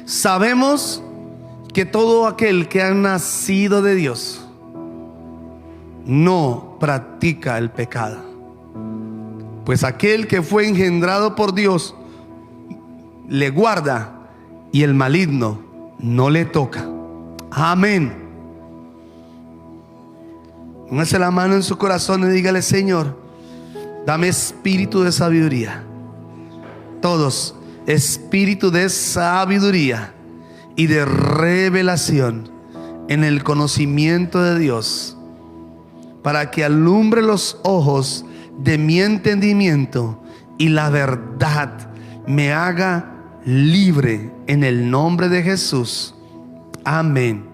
Sabemos que todo aquel que ha nacido de Dios no practica el pecado, pues aquel que fue engendrado por Dios le guarda y el maligno no le toca. Amén. Póngase la mano en su corazón y dígale: Señor, dame espíritu de sabiduría. Todos, espíritu de sabiduría y de revelación en el conocimiento de Dios, para que alumbre los ojos de mi entendimiento y la verdad me haga libre, en el nombre de Jesús. Amén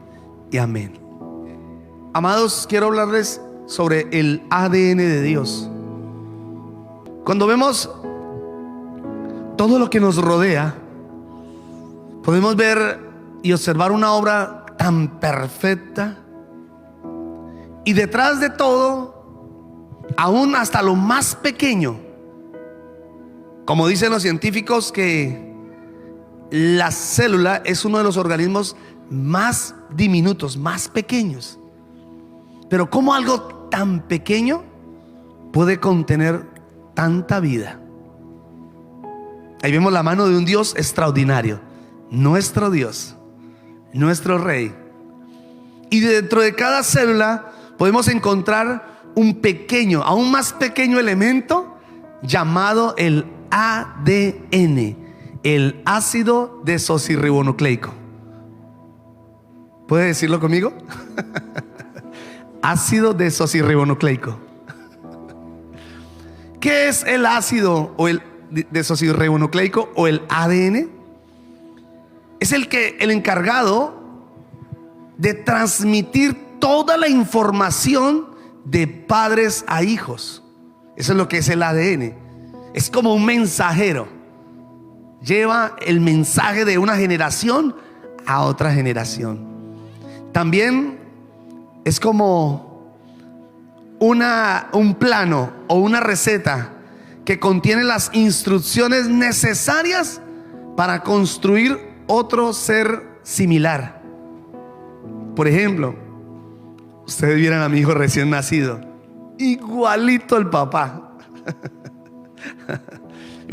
y amén. Amados, quiero hablarles sobre el ADN de Dios. Cuando vemos todo lo que nos rodea, podemos ver y observar una obra tan perfecta, y detrás de todo, aún hasta lo más pequeño, como dicen los científicos, que la célula es uno de los organismos más diminutos, más pequeños. Pero ¿cómo algo tan pequeño puede contener tanta vida? Ahí vemos la mano de un Dios extraordinario, nuestro Dios, nuestro Rey. Y dentro de cada célula podemos encontrar un pequeño, aún más pequeño elemento llamado el ADN, el ácido desoxirribonucleico. ¿Puede decirlo conmigo? Ácido desoxirribonucleico. ¿Qué es el ácido o el desoxirribonucleico o el ADN? Es el encargado de transmitir toda la información de padres a hijos. Eso es lo que es el ADN. Es como un mensajero. Lleva el mensaje de una generación a otra generación. También es como un plano o una receta que contiene las instrucciones necesarias para construir otro ser similar. Por ejemplo, ustedes vieran a mi hijo recién nacido, igualito al papá.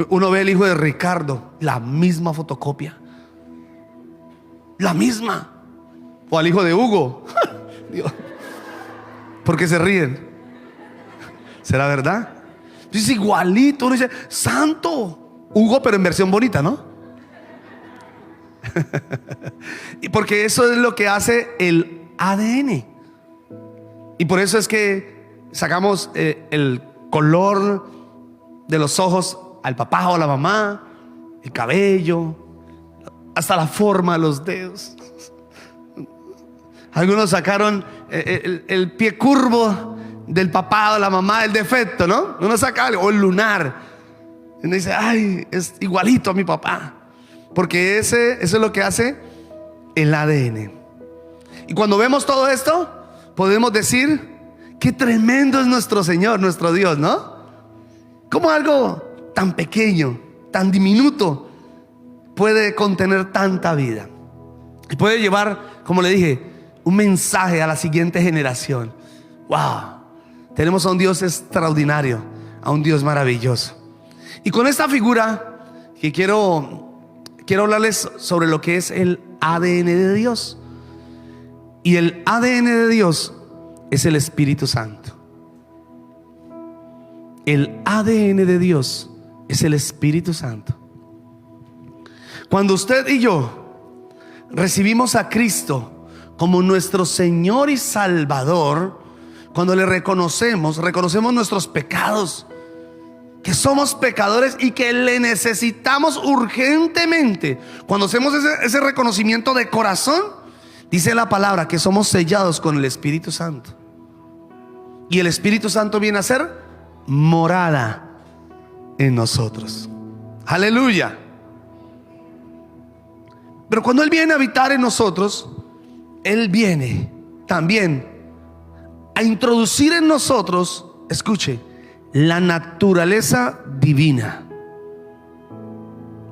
Uno ve el hijo de Ricardo, la misma fotocopia, la misma. O al hijo de Hugo. Dios, ¿por qué se ríen? ¿Será verdad? Es igualito. Uno dice: santo Hugo, pero en versión bonita, ¿no? Y porque eso es lo que hace el ADN. Y por eso es que sacamos el color de los ojos al papá o a la mamá, el cabello, hasta la forma de los dedos. Algunos sacaron el pie curvo del papá o la mamá, el defecto, ¿no? Uno saca algo, o el lunar. Y uno dice: ay, es igualito a mi papá. Porque eso es lo que hace el ADN. Y cuando vemos todo esto, podemos decir: qué tremendo es nuestro Señor, nuestro Dios, ¿no? Como algo tan pequeño, tan diminuto, puede contener tanta vida y puede llevar, como le dije, un mensaje a la siguiente generación. Wow, tenemos a un Dios extraordinario, a un Dios maravilloso. Y con esta figura que quiero hablarles sobre lo que es el ADN de Dios. Y el ADN de Dios es el Espíritu Santo. El ADN de Dios es el Espíritu Santo. Cuando usted y yo recibimos a Cristo como nuestro Señor y Salvador, cuando le reconocemos nuestros pecados, que somos pecadores y que le necesitamos urgentemente. Cuando hacemos ese reconocimiento de corazón, dice la palabra que somos sellados con el Espíritu Santo. Y el Espíritu Santo viene a ser morada en nosotros. Aleluya. Pero cuando Él viene a habitar en nosotros, Él viene también a introducir en nosotros, escuche, la naturaleza divina.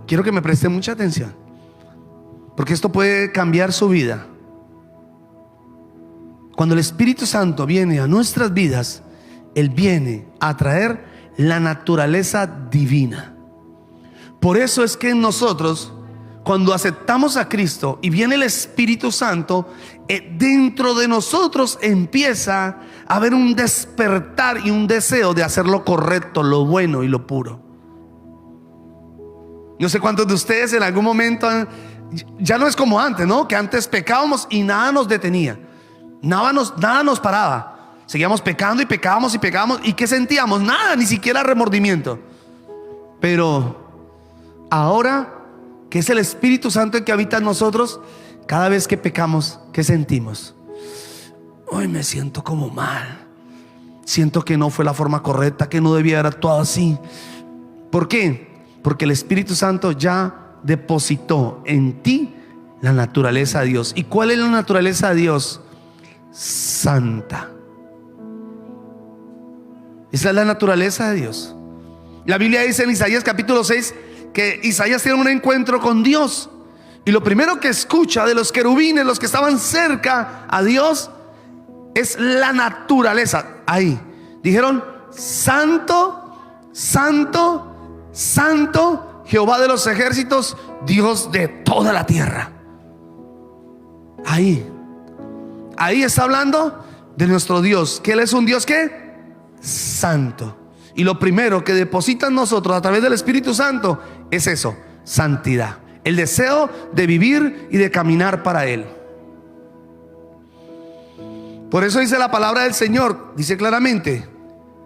Quiero que me presten mucha atención. porque esto puede cambiar su vida. Cuando el Espíritu Santo viene a nuestras vidas, Él viene a traer la naturaleza divina. Por eso es que en nosotros, cuando aceptamos a Cristo y viene el Espíritu Santo, dentro de nosotros empieza a haber un despertar y un deseo de hacer lo correcto, lo bueno y lo puro. No sé cuántos de ustedes en algún momento ya no es como antes, ¿no? Que antes pecábamos y nada nos detenía, nada nos paraba. Seguíamos pecando y pecábamos y pecábamos. ¿Y qué sentíamos? Nada, ni siquiera remordimiento. Pero ahora que es el Espíritu Santo el que habita en nosotros, cada vez que pecamos, ¿qué sentimos? Hoy me siento como mal. Siento que no fue la forma correcta, que no debía haber actuado así. ¿Por qué? Porque el Espíritu Santo ya depositó en ti la naturaleza de Dios. ¿Y cuál es la naturaleza de Dios? Santa. Esa es la naturaleza de Dios. La Biblia dice en Isaías capítulo 6 que Isaías tiene un encuentro con Dios, y lo primero que escucha de los querubines, los que estaban cerca a Dios, es la naturaleza. Ahí dijeron: Santo, Santo, Santo, Jehová de los ejércitos, Dios de toda la tierra. Ahí está hablando de nuestro Dios, que Él es un Dios que santo. Y lo primero que deposita en nosotros a través del Espíritu Santo es eso, santidad, el deseo de vivir y de caminar para Él. Por eso dice la palabra del Señor, dice claramente: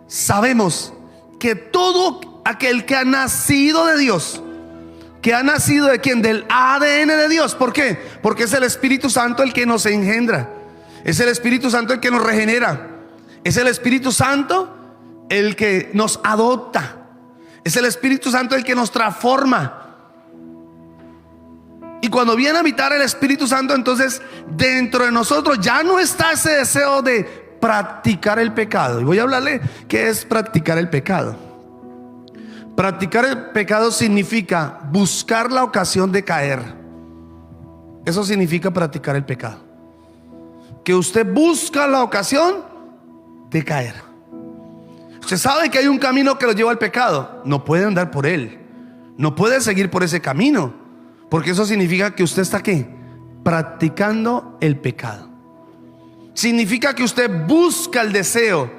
sabemos que todo aquel que ha nacido de Dios, que ha nacido de ¿quién? Del ADN de Dios. ¿Por qué? Porque es el Espíritu Santo el que nos engendra, es el Espíritu Santo el que nos regenera, es el Espíritu Santo el que nos adopta, es el Espíritu Santo el que nos transforma. Y cuando viene a habitar el Espíritu Santo, entonces dentro de nosotros ya no está ese deseo de practicar el pecado. Y voy a hablarle qué es practicar el pecado. Practicar el pecado significa buscar la ocasión de caer. Eso significa practicar el pecado, que usted busca la ocasión de caer. Usted sabe que hay un camino que lo lleva al pecado, no puede andar por él, no puede seguir por ese camino, porque eso significa que usted está ¿qué? Practicando el pecado. Significa que usted busca el deseo,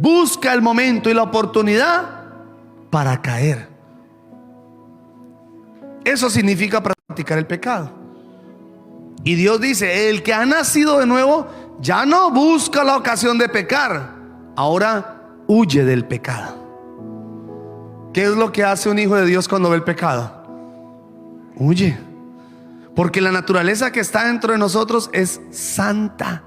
busca el momento y la oportunidad para caer. Eso significa practicar el pecado. Y Dios dice: el que ha nacido de nuevo ya no busca la ocasión de pecar, ahora huye del pecado. ¿Qué es lo que hace un hijo de Dios cuando ve el pecado? Huye, porque la naturaleza que está dentro de nosotros es santa.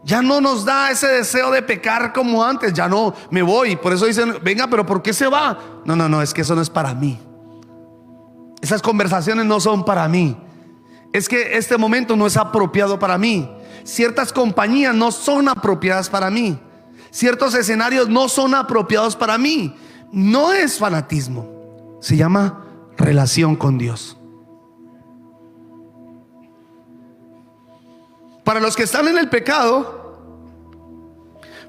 Ya no nos da ese deseo de pecar como antes. Ya no, me voy. Por eso dicen: venga, pero ¿por qué se va? No, es que eso no es para mí. Esas conversaciones no son para mí. Es que este momento no es apropiado para mí. Ciertas compañías no son apropiadas para mí. Ciertos escenarios no son apropiados para mí. No es fanatismo, se llama relación con Dios. Para los que están en el pecado,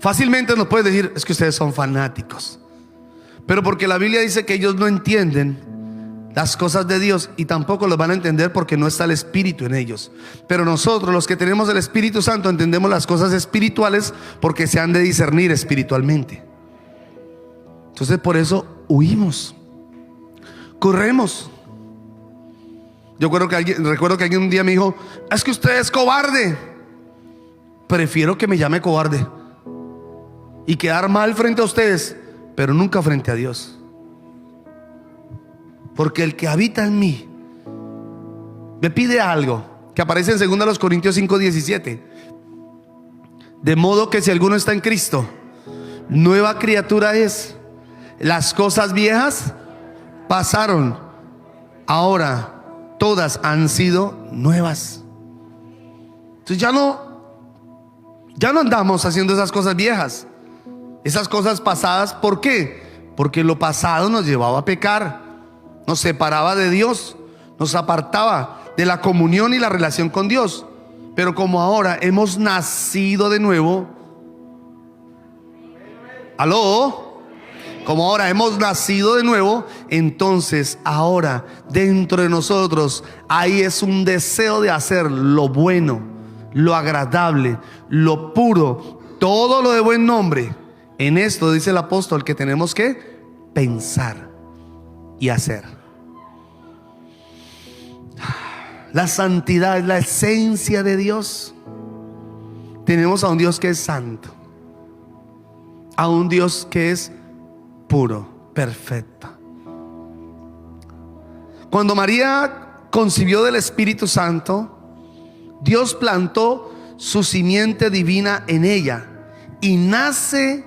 fácilmente nos pueden decir: es que ustedes son fanáticos. Pero porque la Biblia dice que ellos no entienden las cosas de Dios, y tampoco los van a entender porque no está el Espíritu en ellos. Pero nosotros, los que tenemos el Espíritu Santo, entendemos las cosas espirituales porque se han de discernir espiritualmente. Entonces por eso huimos, corremos. Recuerdo que alguien un día me dijo: es que usted es cobarde. Prefiero que me llame cobarde y quedar mal frente a ustedes, pero nunca frente a Dios. Porque el que habita en mí me pide algo que aparece en 2 Corintios 5:17. De modo que si alguno está en Cristo, nueva criatura es. Las cosas viejas pasaron, ahora todas han sido nuevas. Entonces ya no andamos haciendo esas cosas viejas, esas cosas pasadas. ¿Por qué? Porque lo pasado nos llevaba a pecar, nos separaba de Dios, nos apartaba, de la comunión y la relación con Dios. Pero como ahora hemos nacido de nuevo, ¿aló? Como ahora hemos nacido de nuevo, entonces ahora dentro de nosotros ahí es un deseo de hacer lo bueno, lo agradable, lo puro, todo lo de buen nombre. En esto dice el apóstol que tenemos que pensar y hacer. La santidad es la esencia de Dios. Tenemos a un Dios que es santo, a un Dios que es puro, perfecto. Cuando María concibió del Espíritu Santo, Dios plantó su simiente divina en ella y nace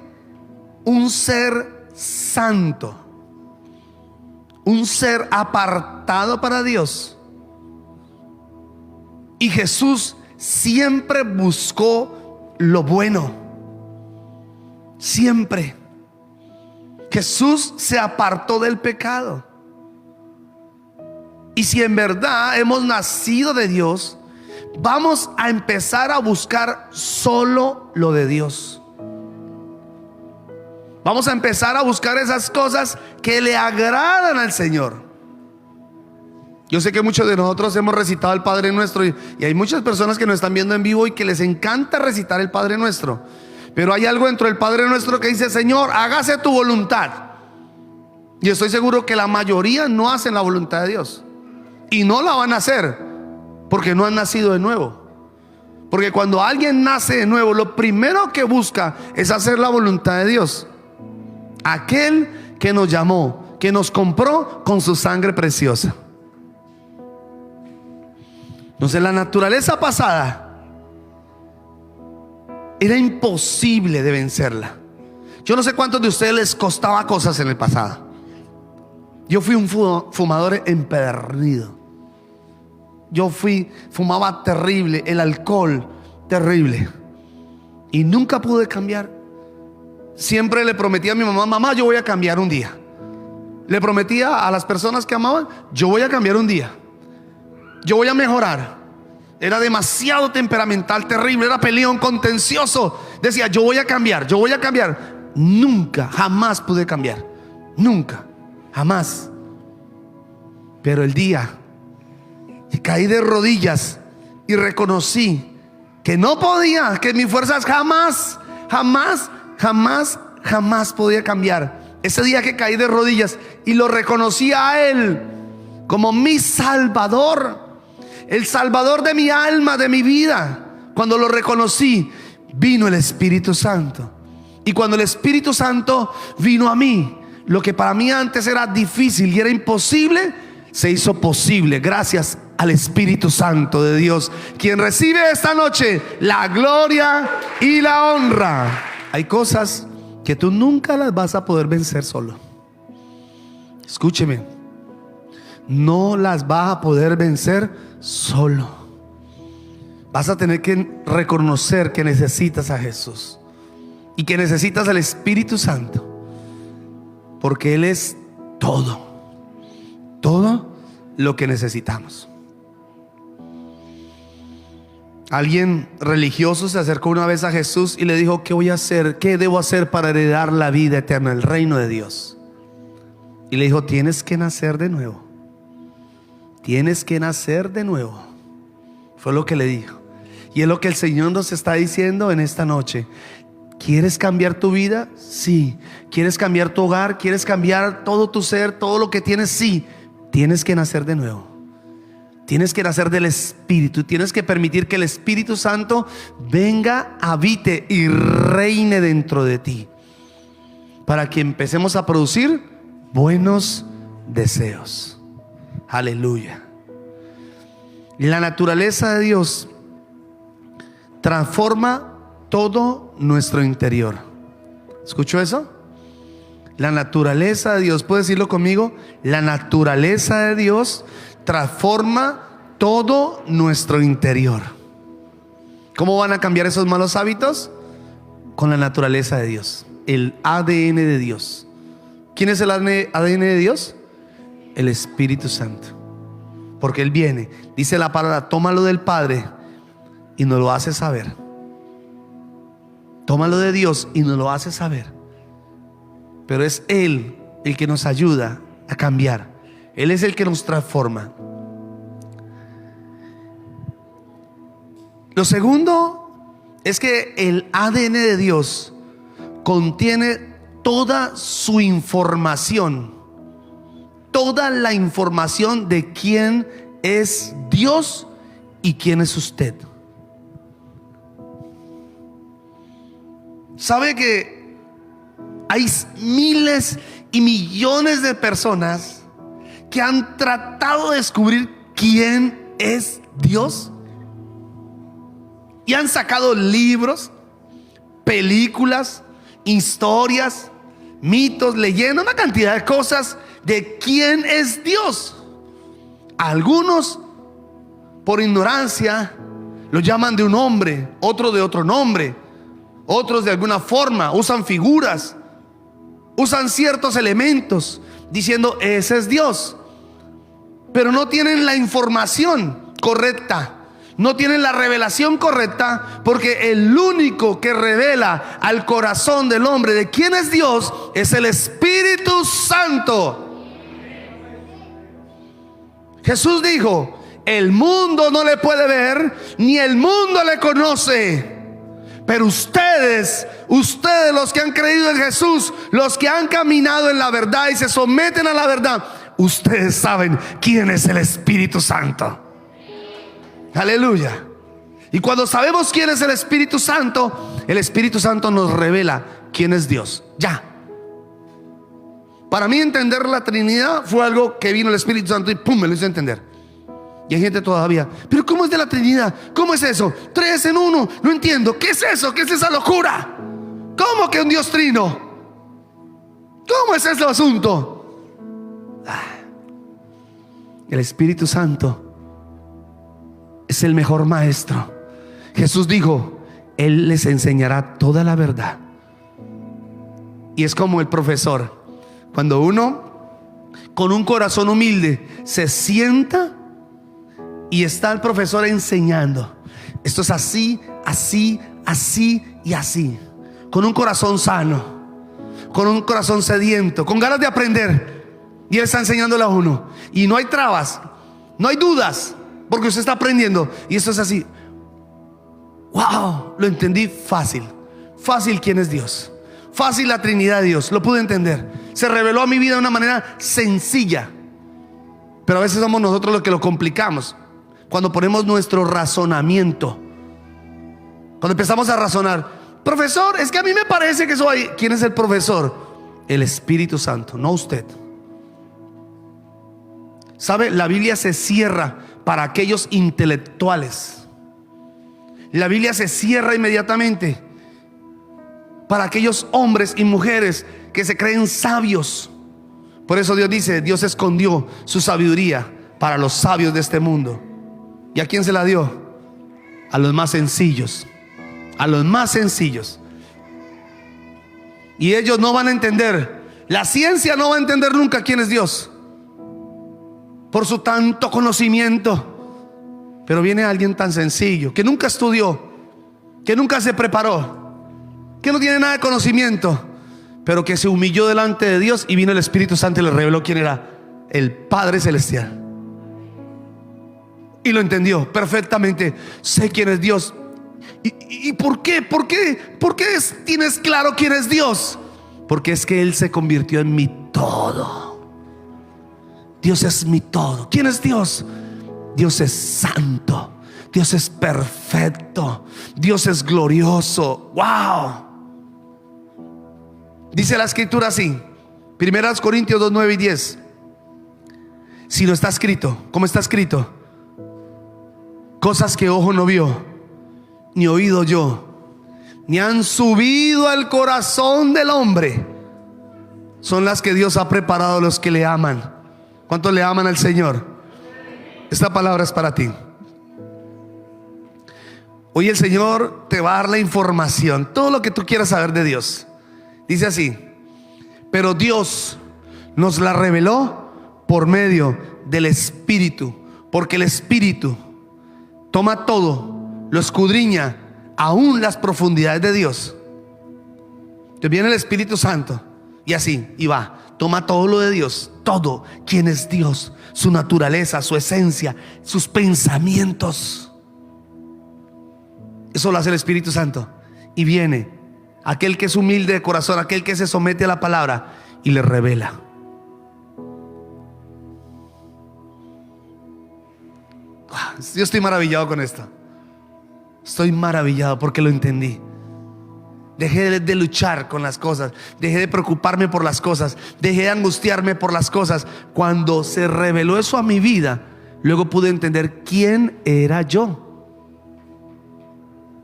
un ser santo, un ser apartado para Dios. Y Jesús siempre buscó lo bueno, siempre. Jesús se apartó del pecado. Y si en verdad hemos nacido de Dios, vamos a empezar a buscar solo lo de Dios. Vamos a empezar a buscar esas cosas que le agradan al Señor. Yo sé que muchos de nosotros hemos recitado el Padre Nuestro y hay muchas personas que nos están viendo en vivo y que les encanta recitar el Padre Nuestro. Pero hay algo dentro del Padre Nuestro que dice: Señor, hágase tu voluntad. Y estoy seguro que la mayoría no hacen la voluntad de Dios. Y no la van a hacer porque no han nacido de nuevo. Porque cuando alguien nace de nuevo, lo primero que busca es hacer la voluntad de Dios. Aquel que nos llamó, que nos compró con su sangre preciosa. Entonces la naturaleza pasada era imposible de vencerla. Yo no sé cuántos de ustedes les costaba cosas en el pasado. Yo fui un fumador empedernido. Fumaba terrible, el alcohol terrible. Y nunca pude cambiar. Siempre le prometía a mi mamá: mamá, yo voy a cambiar un día. Le prometía a las personas que amaban: yo voy a cambiar un día. Yo voy a mejorar. Era demasiado temperamental, terrible, era peleón, contencioso. Decía: yo voy a cambiar, yo voy a cambiar. Nunca, jamás pude cambiar. Nunca, jamás. Pero el día que caí de rodillas y reconocí que no podía, que mis fuerzas jamás podía cambiar. Ese día que caí de rodillas y lo reconocí a Él como mi Salvador, el Salvador de mi alma, de mi vida. Cuando lo reconocí, vino el Espíritu Santo. Y cuando el Espíritu Santo vino a mí, lo que para mí antes era difícil y era imposible, se hizo posible gracias al Espíritu Santo de Dios, quien recibe esta noche la gloria y la honra. Hay cosas que tú nunca las vas a poder vencer solo. Escúcheme, no las vas a poder vencer solo. Vas a tener que reconocer que necesitas a Jesús y que necesitas al Espíritu Santo, porque Él es todo lo que necesitamos. Alguien religioso se acercó una vez a Jesús y le dijo: ¿qué voy a hacer? ¿Qué debo hacer para heredar la vida eterna, el reino de Dios? Y le dijo: tienes que nacer de nuevo. Tienes que nacer de nuevo. Fue lo que le dijo. Y es lo que el Señor nos está diciendo en esta noche. ¿Quieres cambiar tu vida? Sí. ¿Quieres cambiar tu hogar? ¿Quieres cambiar todo tu ser, todo lo que tienes? Sí. Tienes que nacer de nuevo. Tienes que nacer del Espíritu. Tienes que permitir que el Espíritu Santo venga, habite y reine dentro de ti, para que empecemos a producir buenos deseos. Aleluya. La naturaleza de Dios transforma todo nuestro interior. ¿Escuchó eso? La naturaleza de Dios, ¿puede decirlo conmigo? La naturaleza de Dios transforma todo nuestro interior. ¿Cómo van a cambiar esos malos hábitos? Con la naturaleza de Dios, el ADN de Dios. ¿Quién es el ADN de Dios? El Espíritu Santo. porque Él viene. Dice la palabra, tómalo del Padre y nos lo hace saber. Tómalo de Dios y nos lo hace saber. Pero es Él el que nos ayuda a cambiar. Él es el que nos transforma. Lo segundo es que el ADN de Dios contiene toda su información, toda la información de quién es Dios y quién es usted. ¿Sabe que hay miles y millones de personas que han tratado de descubrir quién es Dios? Y han sacado libros, películas, historias, mitos, leyendas, una cantidad de cosas de quién es Dios. Algunos, por ignorancia, lo llaman de un nombre, otros de otro nombre, otros de alguna forma, usan figuras, usan ciertos elementos, diciendo ese es Dios. Pero no tienen la información correcta. No tienen la revelación correcta, porque el único que revela al corazón del hombre de quién es Dios es el Espíritu Santo. Jesús dijo: el mundo no le puede ver, ni el mundo le conoce. Pero ustedes los que han creído en Jesús, los que han caminado en la verdad y se someten a la verdad, ustedes saben quién es el Espíritu Santo. Aleluya. Y cuando sabemos quién es el Espíritu Santo nos revela quién es Dios. Ya. Para mí entender la Trinidad fue algo que vino el Espíritu Santo y pum, me lo hizo entender. Y hay gente todavía, pero ¿cómo es de la Trinidad? ¿Cómo es eso? 3 en 1, no entiendo. ¿Qué es eso? ¿Qué es esa locura? ¿Cómo que un Dios trino? ¿Cómo es ese asunto? El Espíritu Santo es el mejor maestro. Jesús dijo: Él les enseñará toda la verdad. Y es como el profesor. Cuando uno con un corazón humilde se sienta y está el profesor enseñando, esto es así, así, así y así, con un corazón sano, con un corazón sediento, con ganas de aprender, y él está enseñándole a uno, y no hay trabas, no hay dudas, porque usted está aprendiendo. Y esto es así. Wow, lo entendí fácil. Fácil quién es Dios, fácil la Trinidad de Dios, lo pude entender. Se reveló a mi vida de una manera sencilla. Pero a veces somos nosotros los que lo complicamos, cuando ponemos nuestro razonamiento. Cuando empezamos a razonar: profesor, es que a mí me parece que soy. ¿Quién es el profesor? El Espíritu Santo, no usted. ¿Sabe? La Biblia se cierra para aquellos intelectuales. La Biblia se cierra inmediatamente para aquellos hombres y mujeres que se creen sabios. Por eso Dios dice: Dios escondió su sabiduría para los sabios de este mundo. ¿Y a quién se la dio? A los más sencillos. A los más sencillos. Y ellos no van a entender. La ciencia no va a entender nunca quién es Dios, por su tanto conocimiento. Pero viene alguien tan sencillo, que nunca estudió, que nunca se preparó, que no tiene nada de conocimiento, pero que se humilló delante de Dios, y vino el Espíritu Santo y le reveló quién era: el Padre Celestial. Y lo entendió perfectamente. Sé quién es Dios. ¿Y por qué? ¿Por qué tienes claro quién es Dios? Porque es que Él se convirtió en mi todo. Dios es mi todo. ¿Quién es Dios? Dios es santo. Dios es perfecto. Dios es glorioso. ¡Wow! Dice la Escritura así, 1 Corintios 2, 9 y 10. Si no está escrito, ¿cómo está escrito? Cosas que ojo no vio, ni oído yo, ni han subido al corazón del hombre, son las que Dios ha preparado a los que le aman. ¿Cuántos le aman al Señor? Esta palabra es para ti. Hoy el Señor te va a dar la información, todo lo que tú quieras saber de Dios. Dice así: pero Dios nos la reveló por medio del Espíritu, Porque el Espíritu toma todo, lo escudriña, aún las profundidades de Dios. Entonces viene el Espíritu Santo y así, y va, toma todo lo de Dios, todo, quién es Dios, su naturaleza, su esencia, sus pensamientos. Eso lo hace el Espíritu Santo. Y viene aquel que es humilde de corazón, aquel que se somete a la palabra y le revela. Yo estoy maravillado con esto. Estoy maravillado porque lo entendí. Dejé de luchar con las cosas, dejé de preocuparme por las cosas, dejé de angustiarme por las cosas. Cuando se reveló eso a mi vida, luego pude entender quién era yo.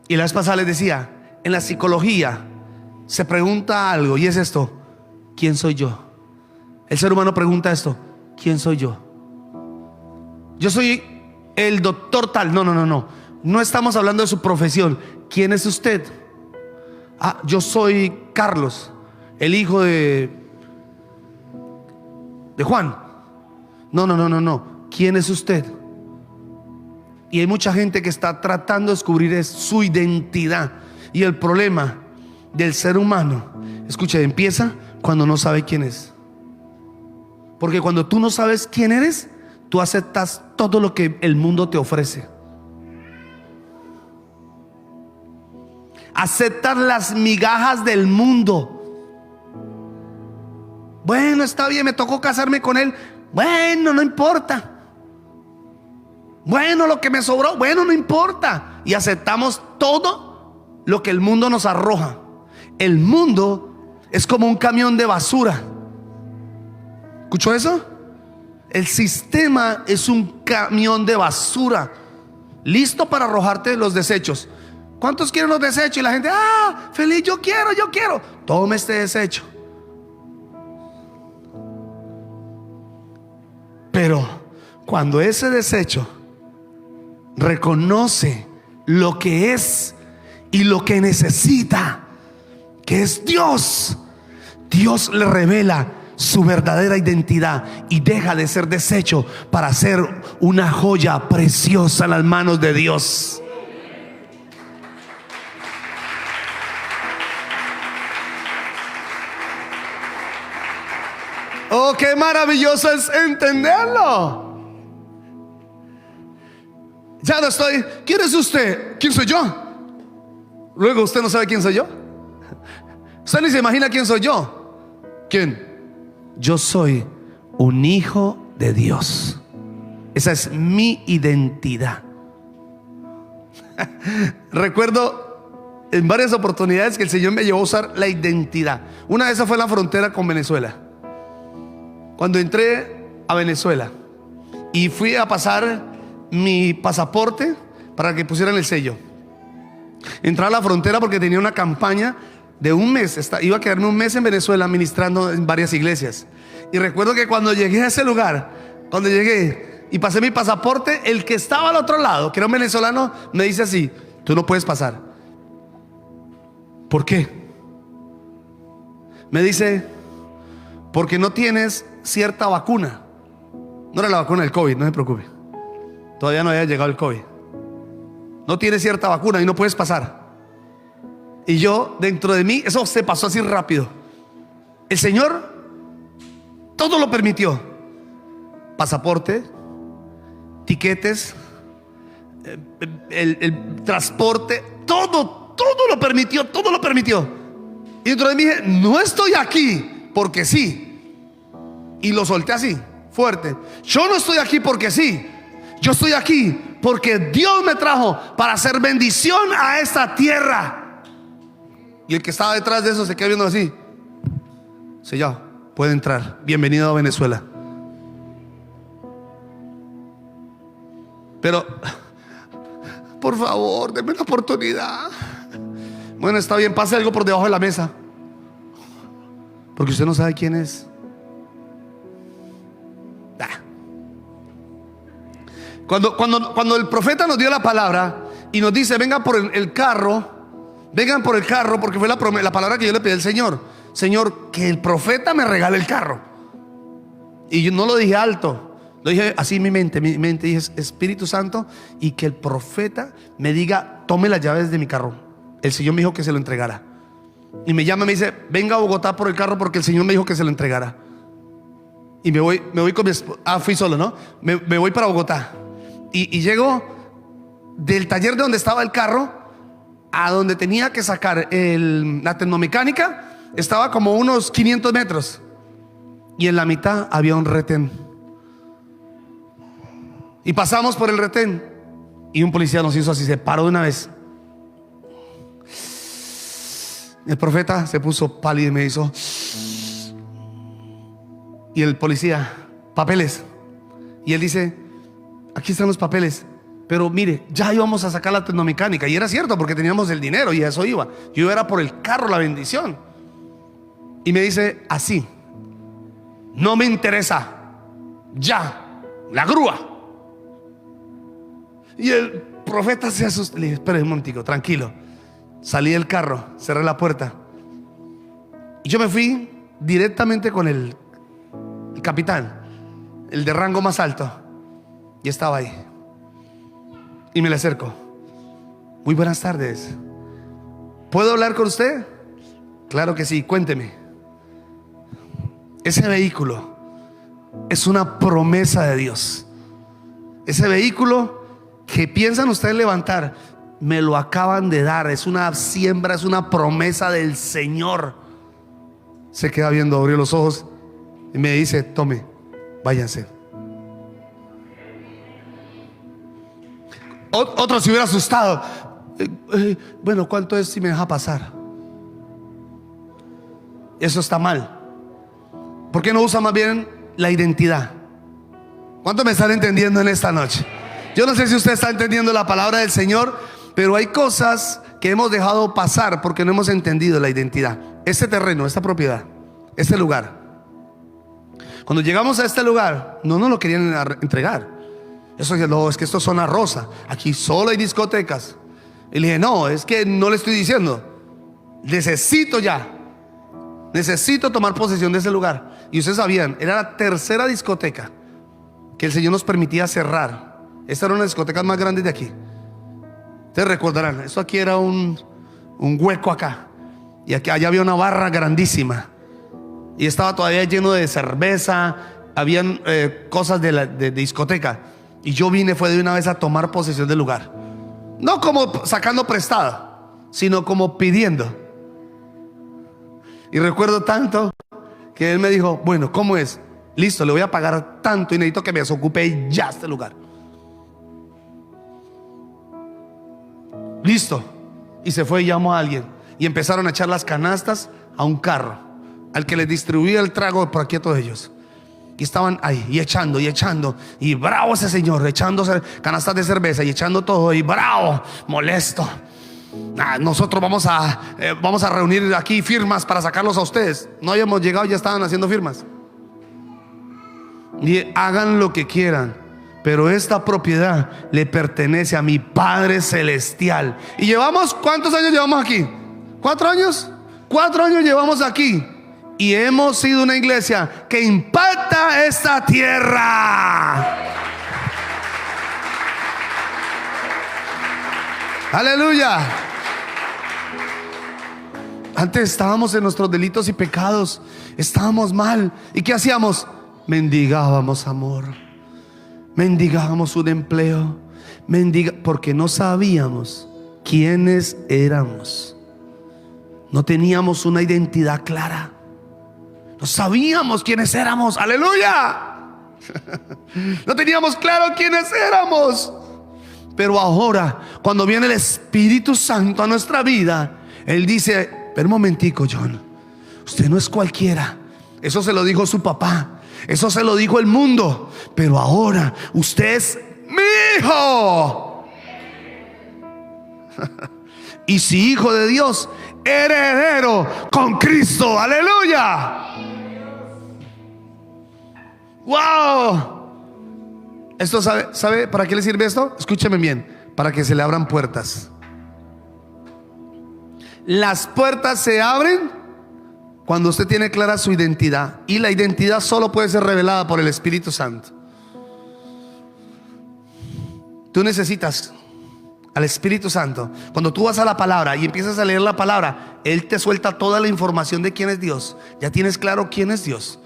Y la vez pasada les decía, en la psicología se pregunta algo, y es esto: ¿quién soy yo? El ser humano pregunta esto: ¿quién soy yo? Yo soy el doctor tal. No estamos hablando de su profesión. ¿Quién es usted? Yo soy Carlos, el hijo de Juan. No. ¿Quién es usted? Y hay mucha gente que está tratando de descubrir su identidad. Y el problema del ser humano, escuche, empieza cuando no sabe quién es. Porque cuando tú no sabes quién eres, tú aceptas todo lo que el mundo te ofrece. Aceptar las migajas del mundo. Bueno, está bien, me tocó casarme con él. Bueno, no importa. Bueno, lo que me sobró, bueno, no importa. Y aceptamos todo lo que el mundo nos arroja. El mundo es como un camión de basura. ¿Escuchó eso? El sistema es un camión de basura, listo para arrojarte los desechos. ¿Cuántos quieren los desechos? Y la gente, feliz, yo quiero. Tome este desecho. Pero cuando ese desecho reconoce lo que es y lo que necesita, que es Dios, Dios le revela su verdadera identidad y deja de ser desecho para ser una joya preciosa en las manos de Dios. Oh, qué maravilloso es entenderlo. Ya no estoy. ¿Quién es usted? ¿Quién soy yo? Luego usted no sabe quién soy yo. Usted ni se imagina quién soy yo. ¿Quién? Yo soy un hijo de Dios. Esa es mi identidad. Recuerdo en varias oportunidades que el Señor me llevó a usar la identidad. Una de esas fue en la frontera con Venezuela. Cuando entré a Venezuela y fui a pasar mi pasaporte para que pusieran el sello, entré a la frontera porque tenía una campaña de un mes. Iba a quedarme un mes en Venezuela ministrando en varias iglesias. Y recuerdo que cuando llegué a ese lugar, cuando llegué y pasé mi pasaporte, el que estaba al otro lado, que era un venezolano, me dice así: tú no puedes pasar. ¿Por qué? Me dice: porque no tienes cierta vacuna. No era la vacuna del COVID, no se preocupe, todavía no había llegado el COVID. No tienes cierta vacuna y no puedes pasar. Y yo, dentro de mí, eso se pasó así rápido. El Señor todo lo permitió: pasaporte, tiquetes, el transporte, todo lo permitió, todo lo permitió. Y dentro de mí dije: no estoy aquí porque sí. Y lo solté así, fuerte. Yo no estoy aquí porque sí. Yo estoy aquí porque Dios me trajo para hacer bendición a esta tierra. Y el que estaba detrás de eso se queda viendo así. Sí, ya, puede entrar. Bienvenido a Venezuela. Pero, por favor, denme una oportunidad. Bueno, está bien, pase algo por debajo de la mesa, porque usted no sabe quién es. Cuando el profeta nos dio la palabra y nos dice: vengan por el carro, porque fue la palabra que yo le pedí al Señor: Señor, que el profeta me regale el carro. Y yo no lo dije alto, Lo dije así en mi mente dije: Espíritu Santo, y que el profeta me diga: tome las llaves de mi carro. El Señor me dijo que se lo entregara. Y me llama y me dice: venga a Bogotá por el carro porque el Señor me dijo que se lo entregara. Y me voy con mi esposa. Fui solo, ¿no? Me voy para Bogotá. Y llego del taller de donde estaba el carro a donde tenía que sacar la tecnomecánica. Estaba como unos 500 metros. Y en la mitad había un retén. Y pasamos por el retén. Y un policía nos hizo así, se paró de una vez. El profeta se puso pálido y me hizo. Y el policía: papeles. Y él dice: aquí están los papeles. Pero mire, ya íbamos a sacar la tecnomecánica. Y era cierto, porque teníamos el dinero y a eso iba. Yo era por el carro, la bendición. Y me dice así: no me interesa, ya, la grúa. Y el profeta se asustó. Le dije: espere un momentico, tranquilo. Salí del carro, cerré la puerta y yo me fui directamente con el capitán, el de rango más alto. Y estaba ahí. Y me le acerco: muy buenas tardes, ¿puedo hablar con usted? Claro que sí, cuénteme. Ese vehículo es una promesa de Dios. Ese vehículo que piensan ustedes levantar, me lo acaban de dar. Es una siembra, es una promesa del Señor. Se queda viendo, abrió los ojos y me dice: tome, váyanse. Otro se hubiera asustado. Bueno, ¿cuánto es si me deja pasar? Eso está mal. ¿Por qué no usa más bien la identidad? ¿Cuánto me están entendiendo en esta noche? Yo no sé si usted está entendiendo la palabra del Señor, pero hay cosas que hemos dejado pasar porque no hemos entendido la identidad. Este terreno, esta propiedad, este lugar, cuando llegamos a este lugar, no nos lo querían entregar. Eso es que esto es zona rosa, aquí solo hay discotecas. Y le dije: no, es que no le estoy diciendo, necesito tomar posesión de ese lugar. Y ustedes sabían, era la tercera discoteca que el Señor nos permitía cerrar. Esta era una de las discotecas más grandes de aquí. Ustedes recordarán, esto aquí era un hueco acá. Y allá había una barra grandísima. Y estaba todavía lleno de cerveza. Habían cosas de discoteca. Y yo fue de una vez a tomar posesión del lugar. No como sacando prestado, sino como pidiendo. Y recuerdo tanto que él me dijo: bueno, ¿cómo es? Listo, le voy a pagar tanto y necesito que me desocupe ya este lugar. Listo. Y se fue y llamó a alguien. Y empezaron a echar las canastas a un carro, al que les distribuía el trago por aquí a todos ellos. Y estaban ahí, y echando, y bravo ese señor, echando canastas de cerveza y echando todo, y bravo, molesto. Nosotros vamos a reunir aquí firmas para sacarlos a ustedes. No habíamos llegado, ya estaban haciendo firmas. Y hagan lo que quieran, pero esta propiedad le pertenece a mi Padre Celestial. Y llevamos, ¿cuántos años llevamos aquí? 4 años. 4 años llevamos aquí. Y hemos sido una iglesia que impacta esta tierra. Aleluya. Antes estábamos en nuestros delitos y pecados. Estábamos mal. ¿Y qué hacíamos? Mendigábamos amor. Mendigábamos un empleo. Porque no sabíamos quiénes éramos. No teníamos una identidad clara. No sabíamos quiénes éramos. Aleluya. No teníamos claro quiénes éramos. Pero ahora, cuando viene el Espíritu Santo a nuestra vida, Él dice: pero un momentico, John, usted no es cualquiera. Eso se lo dijo su papá, eso se lo dijo el mundo, pero ahora usted es mi hijo. Y si hijo de Dios, heredero con Cristo. Aleluya. Wow. Esto ¿sabe para qué le sirve esto? Escúcheme bien: para que se le abran puertas. Las puertas se abren cuando usted tiene clara su identidad. Y la identidad solo puede ser revelada por el Espíritu Santo. Tú necesitas al Espíritu Santo. Cuando tú vas a la palabra y empiezas a leer la palabra, Él te suelta toda la información de quién es Dios. Ya tienes claro quién es Dios.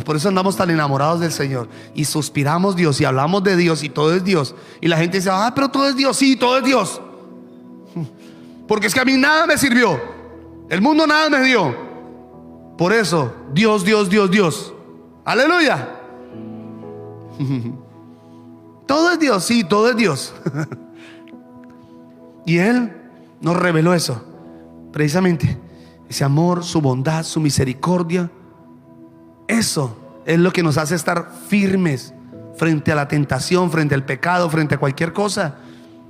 Por eso andamos tan enamorados del Señor y suspiramos Dios y hablamos de Dios y todo es Dios. Y la gente dice, pero todo es Dios. Sí, todo es Dios. Porque es que a mí nada me sirvió, el mundo nada me dio. Por eso, Dios, Dios, Dios, Dios. Aleluya. Todo es Dios, sí, todo es Dios. Y Él nos reveló eso, precisamente ese amor, su bondad, su misericordia. Eso es lo que nos hace estar firmes frente a la tentación, frente al pecado, frente a cualquier cosa.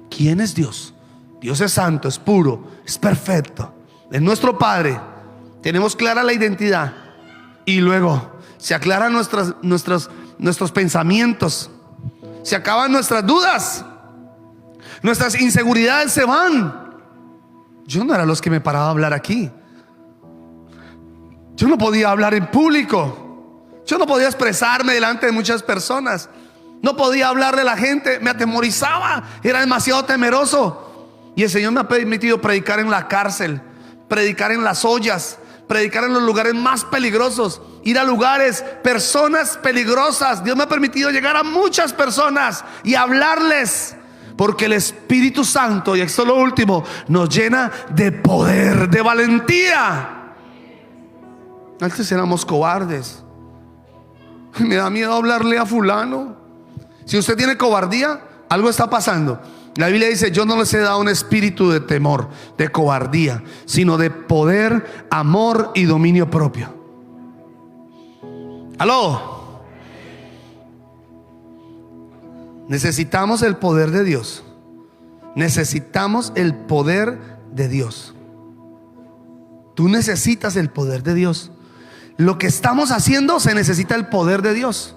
¿Quién es Dios? Dios es santo, es puro, es perfecto, es nuestro Padre. Tenemos clara la identidad. Y luego se aclaran nuestros pensamientos, se acaban nuestras dudas, nuestras inseguridades se van. Yo no era los que me paraba a hablar aquí. Yo no podía hablar en público. Yo no podía expresarme delante de muchas personas. No podía hablarle a la gente, me atemorizaba, era demasiado temeroso. Y el Señor me ha permitido predicar en la cárcel, predicar en las ollas, predicar en los lugares más peligrosos, ir a lugares, personas peligrosas. Dios me ha permitido llegar a muchas personas y hablarles, porque el Espíritu Santo, y esto es lo último, nos llena de poder, de valentía. Antes éramos cobardes. Me da miedo hablarle a fulano. Si usted tiene cobardía, algo está pasando. La Biblia dice, yo no les he dado un espíritu de temor, de cobardía, sino de poder, amor y dominio propio. ¿Aló? Necesitamos el poder de Dios. Necesitamos el poder de Dios. Tú necesitas el poder de Dios. Lo que estamos haciendo, se necesita el poder de Dios.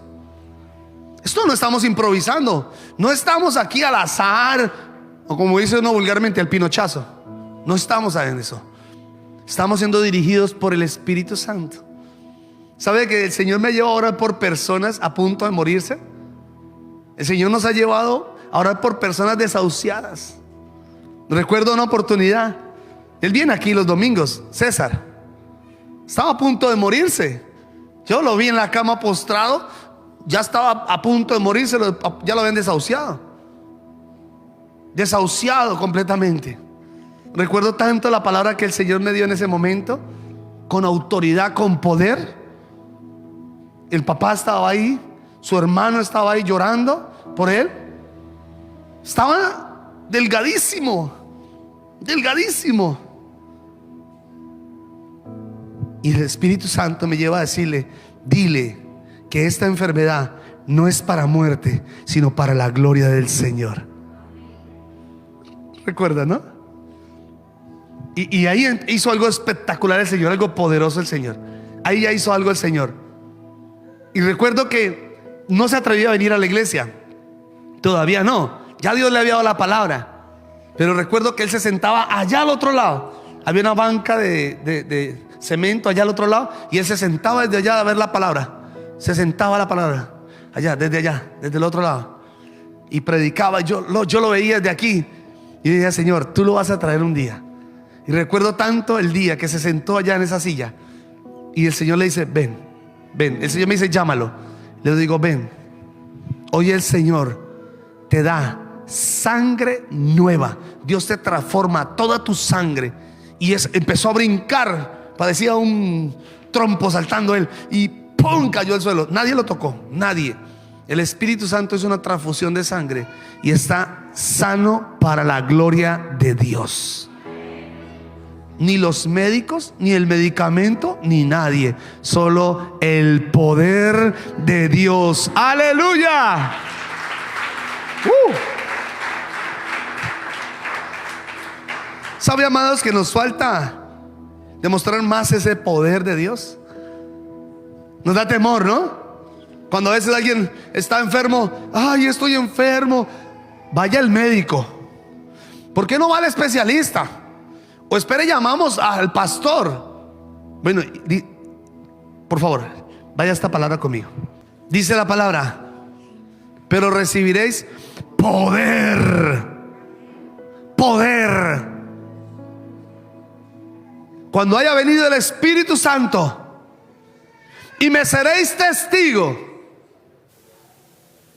Esto no estamos improvisando. No estamos aquí al azar, o como dice uno vulgarmente, al pinochazo. No estamos en eso. Estamos siendo dirigidos por el Espíritu Santo. ¿Sabe que el Señor me lleva a orar por personas a punto de morirse? El Señor nos ha llevado a orar por personas desahuciadas. Recuerdo una oportunidad. Él viene aquí los domingos, César. Estaba a punto de morirse. Yo lo vi en la cama postrado. Ya estaba a punto de morirse. Ya lo habían desahuciado. Desahuciado completamente. Recuerdo tanto la palabra que el Señor me dio en ese momento, con autoridad, con poder. El papá estaba ahí, su hermano estaba ahí llorando por él. Estaba delgadísimo, delgadísimo. Y el Espíritu Santo me lleva a decirle, dile que esta enfermedad no es para muerte, sino para la gloria del Señor. Recuerda, ¿no? Y ahí hizo algo espectacular el Señor, algo poderoso el Señor. Ahí ya hizo algo el Señor. Y recuerdo que no se atrevía a venir a la iglesia. Todavía no. Ya Dios le había dado la palabra. Pero recuerdo que él se sentaba allá al otro lado. Había una banca de cemento allá al otro lado, y él se sentaba desde allá a ver la palabra. Se sentaba la palabra allá, desde el otro lado, y predicaba. Yo lo veía desde aquí y decía, Señor, tú lo vas a traer un día. Y recuerdo tanto el día que se sentó allá en esa silla, y el Señor le dice, ven. El Señor me dice, llámalo. Le digo, ven. Hoy el Señor te da sangre nueva. Dios te transforma toda tu sangre. Y empezó a brincar, parecía un trompo saltando él, y ¡pum! Cayó al suelo. Nadie lo tocó, nadie. El Espíritu Santo es una transfusión de sangre y está sano para la gloria de Dios. Ni los médicos, ni el medicamento, ni nadie. Solo el poder de Dios. ¡Aleluya! ¿Sabe, amados, que nos falta demostrar más ese poder de Dios? Nos da temor, ¿no? Cuando a veces alguien está enfermo, ay, estoy enfermo, vaya al médico. ¿Por qué no va al especialista? O espere, llamamos al pastor. Bueno, por favor, vaya esta palabra conmigo. Dice la palabra, pero recibiréis poder. Poder. Cuando haya venido el Espíritu Santo, y me seréis testigo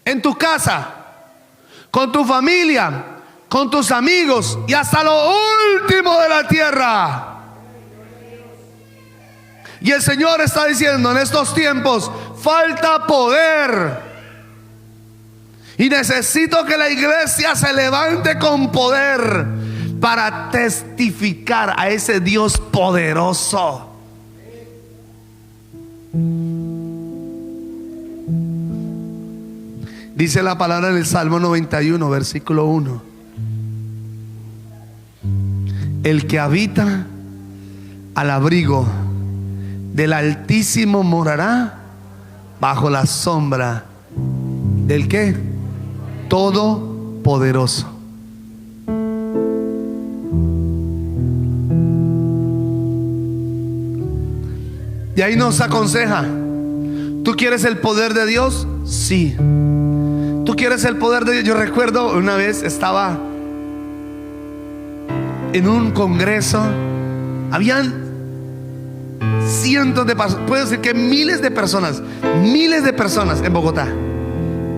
en tu casa, con tu familia, con tus amigos y hasta lo último de la tierra. Y el Señor está diciendo: en estos tiempos falta poder, y necesito que la iglesia se levante con poder para testificar a ese Dios poderoso. Dice la palabra en el Salmo 91, versículo 1: el que habita al abrigo del Altísimo morará bajo la sombra del ¿qué? Todopoderoso. Y ahí nos aconseja: ¿tú quieres el poder de Dios? Sí. ¿Tú quieres el poder de Dios? Yo recuerdo una vez estaba en un congreso. Habían cientos de personas, puedo decir que miles de personas en Bogotá.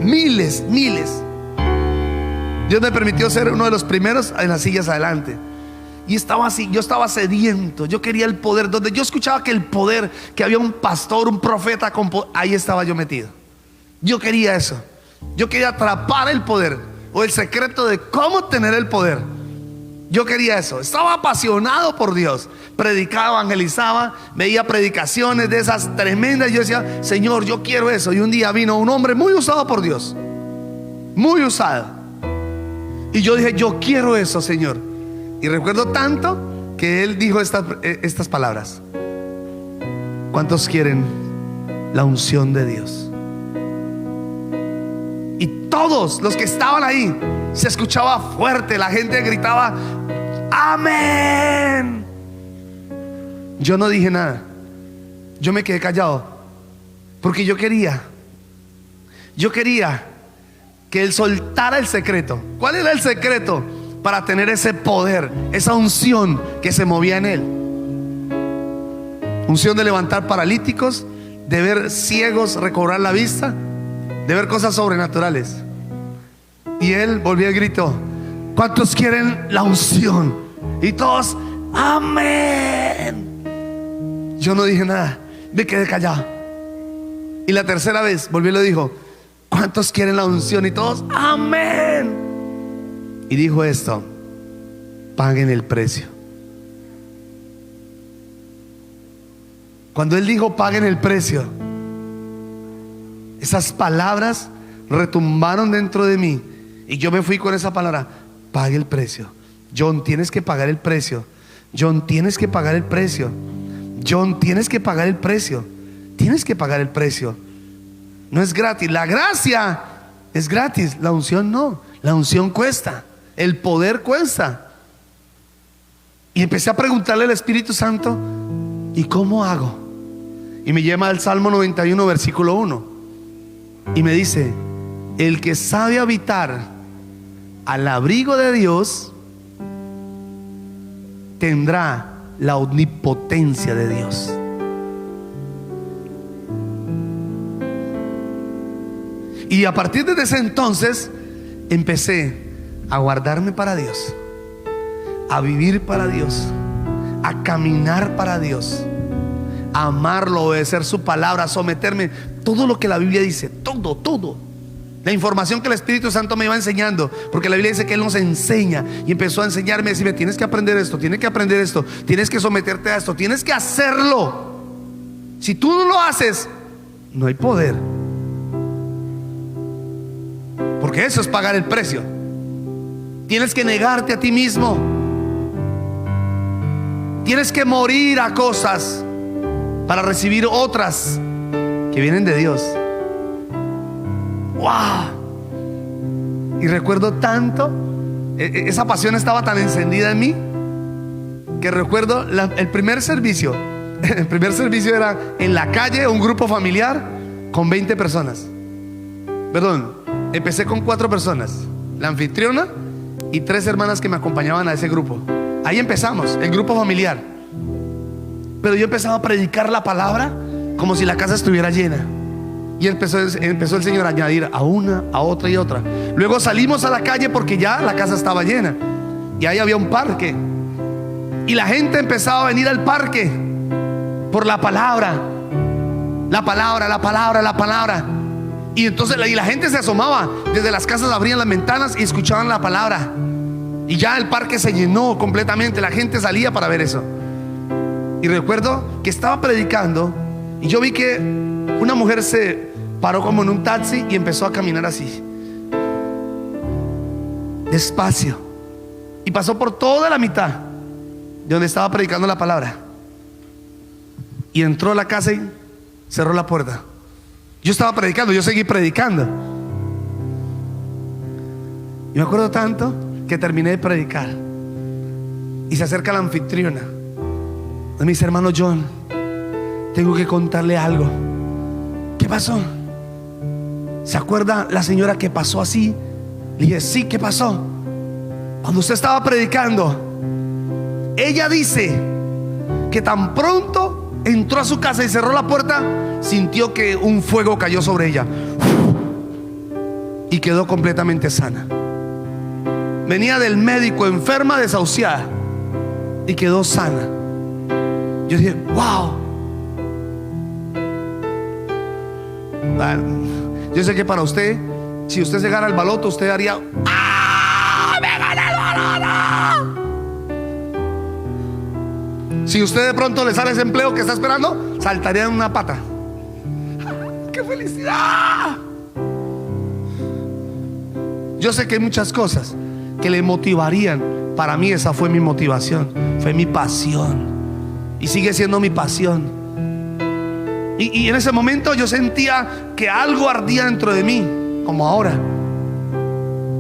Miles. Dios me permitió ser uno de los primeros en las sillas adelante. Y estaba así, yo estaba sediento, yo quería el poder. Donde yo escuchaba que el poder, que había un pastor, un profeta con poder, ahí estaba yo metido. Yo quería eso. Yo quería atrapar el poder, o el secreto de cómo tener el poder. Yo quería eso. Estaba apasionado por Dios. Predicaba, evangelizaba, veía predicaciones de esas tremendas. Yo decía: Señor, yo quiero eso. Y un día vino un hombre muy usado por Dios, muy usado, y yo dije: yo quiero eso, Señor. Y recuerdo tanto que él dijo estas palabras: ¿cuántos quieren la unción de Dios? Y todos los que estaban ahí, se escuchaba fuerte, la gente gritaba: amén. Yo no dije nada, yo me quedé callado, porque yo quería que él soltara el secreto. ¿Cuál era el secreto para tener ese poder, esa unción que se movía en él? Unción de levantar paralíticos, de ver ciegos recobrar la vista, de ver cosas sobrenaturales. Y él volvió y gritó: ¿cuántos quieren la unción? Y todos: amén. Yo no dije nada, me quedé callado. Y la tercera vez volvió y le dijo: ¿cuántos quieren la unción? Y todos: amén. Y dijo esto: paguen el precio. Cuando él dijo paguen el precio, esas palabras retumbaron dentro de mí, y yo me fui con esa palabra: pague el precio. John, tienes que pagar el precio. John, tienes que pagar el precio. John, tienes que pagar el precio. Tienes que pagar el precio. No es gratis. La gracia es gratis, la unción no. La unción cuesta, el poder cuesta. Y empecé a preguntarle al Espíritu Santo: ¿y cómo hago? Y me lleva al Salmo 91, versículo 1, y me dice: el que sabe habitar al abrigo de Dios tendrá la omnipotencia de Dios. Y a partir de ese entonces empecé a guardarme para Dios, a vivir para Dios, a caminar para Dios, a amarlo, obedecer su palabra, someterme. Todo lo que la Biblia dice, todo. La información que el Espíritu Santo me iba enseñando, porque la Biblia dice que Él nos enseña. Y empezó a enseñarme, a decirme: tienes que aprender esto, tienes que aprender esto, tienes que someterte a esto, tienes que hacerlo. Si tú no lo haces, no hay poder. Porque eso es pagar el precio. Tienes que negarte a ti mismo. Tienes que morir a cosas para recibir otras que vienen de Dios. ¡Wow! Y recuerdo tanto, esa pasión estaba tan encendida en mí, que recuerdo el primer servicio. El primer servicio era en la calle, un grupo familiar con 20 personas. Perdón, empecé con 4 personas. la anfitriona y 3 hermanas que me acompañaban a ese grupo. Ahí empezamos, el grupo familiar. Pero yo empezaba a predicar la palabra como si la casa estuviera llena. Y empezó el Señor a añadir a una, a otra y otra. Luego salimos a la calle porque ya la casa estaba llena. Y ahí había un parque. Y la gente empezaba a venir al parque por la palabra. La palabra, la palabra, la palabra. Y entonces la gente se asomaba. Desde las casas abrían las ventanas y escuchaban la palabra. Y ya el parque se llenó completamente. La gente salía para ver eso. Y recuerdo que estaba predicando y yo vi que una mujer se paró como en un taxi y empezó a caminar así, despacio, y pasó por toda la mitad de donde estaba predicando la palabra y entró a la casa y cerró la puerta. Yo estaba predicando, yo seguí predicando. Y me acuerdo tanto que terminé de predicar y se acerca la anfitriona. Me dice: hermano John, tengo que contarle algo. ¿Qué pasó? ¿Se acuerda la señora que pasó así? Le dije: sí, ¿qué pasó? Cuando usted estaba predicando, ella dice que tan pronto entró a su casa y cerró la puerta, sintió que un fuego cayó sobre ella y quedó completamente sana. Venía del médico, enferma, desahuciada, y quedó sana. Yo dije: wow. Yo sé que para usted, si usted se gana el baloto, usted haría: ¡ah! ¡Me gané el baloto! Si usted de pronto le sale ese empleo que está esperando, saltaría en una pata. ¡Qué felicidad! Yo sé que hay muchas cosas que le motivarían. Para mí esa fue mi motivación, fue mi pasión. Y sigue siendo mi pasión. Y en ese momento yo sentía que algo ardía dentro de mí, como ahora.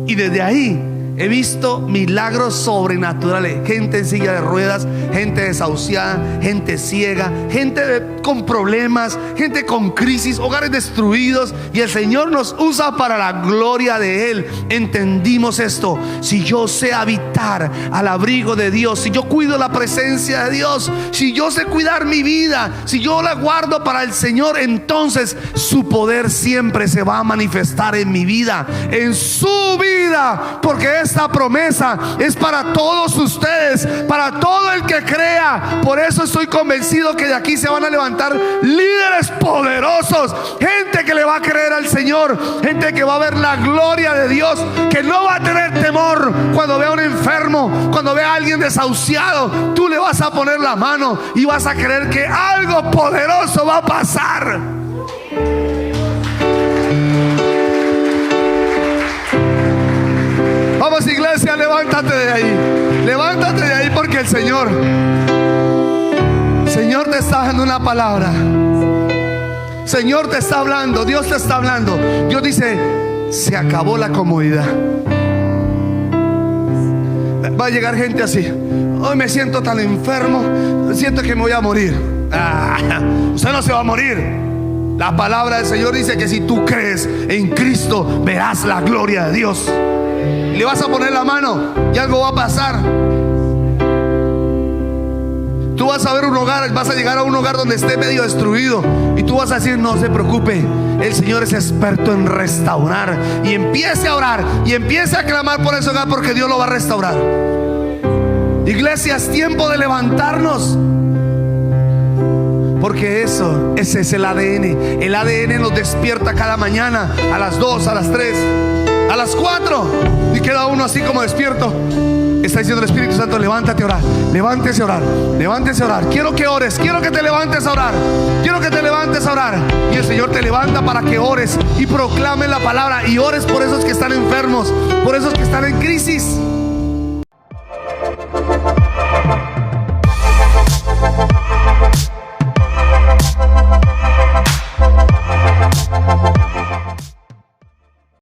Y desde ahí he visto milagros sobrenaturales. Gente en silla de ruedas, gente desahuciada, gente ciega, gente con problemas, gente con crisis, hogares destruidos. Y el Señor nos usa para la gloria de Él. Entendimos esto: si yo sé habitar al abrigo de Dios, si yo cuido la presencia de Dios, si yo sé cuidar mi vida, si yo la guardo para el Señor, entonces su poder siempre se va a manifestar en mi vida, en su vida, porque esta promesa es para todos ustedes, para todo el que crea. Por eso estoy convencido que de aquí se van a levantar líderes poderosos, gente que le va a creer al Señor, gente que va a ver la gloria de Dios, que no va a tener temor cuando vea a un enfermo, cuando vea a alguien desahuciado. Tú le vas a poner la mano y vas a creer que algo poderoso va a pasar. Vamos, iglesia, levántate de ahí. Levántate de ahí, porque el Señor te está dando una palabra. Señor te está hablando, Dios te está hablando. Dios dice: se acabó la comodidad. Va a llegar gente así: hoy me siento tan enfermo, siento que me voy a morir. Usted no se va a morir. La palabra del Señor dice que si tú crees en Cristo, verás la gloria de Dios. Le vas a poner la mano y algo va a pasar. Tú vas a ver un hogar, vas a llegar a un hogar donde esté medio destruido, y tú vas a decir: no se preocupe, el Señor es experto en restaurar. Y empiece a orar y empiece a clamar por ese hogar, porque Dios lo va a restaurar. Iglesia, es tiempo de levantarnos, porque ese es el ADN. El ADN nos despierta cada mañana a las 2, a las 3, a las 4, y queda uno así como despierto. Está diciendo el Espíritu Santo: levántate a orar, levántese a orar, levántese a orar. Quiero que ores, quiero que te levantes a orar, quiero que te levantes a orar. Y el Señor te levanta para que ores y proclames la palabra, y ores por esos que están enfermos, por esos que están en crisis.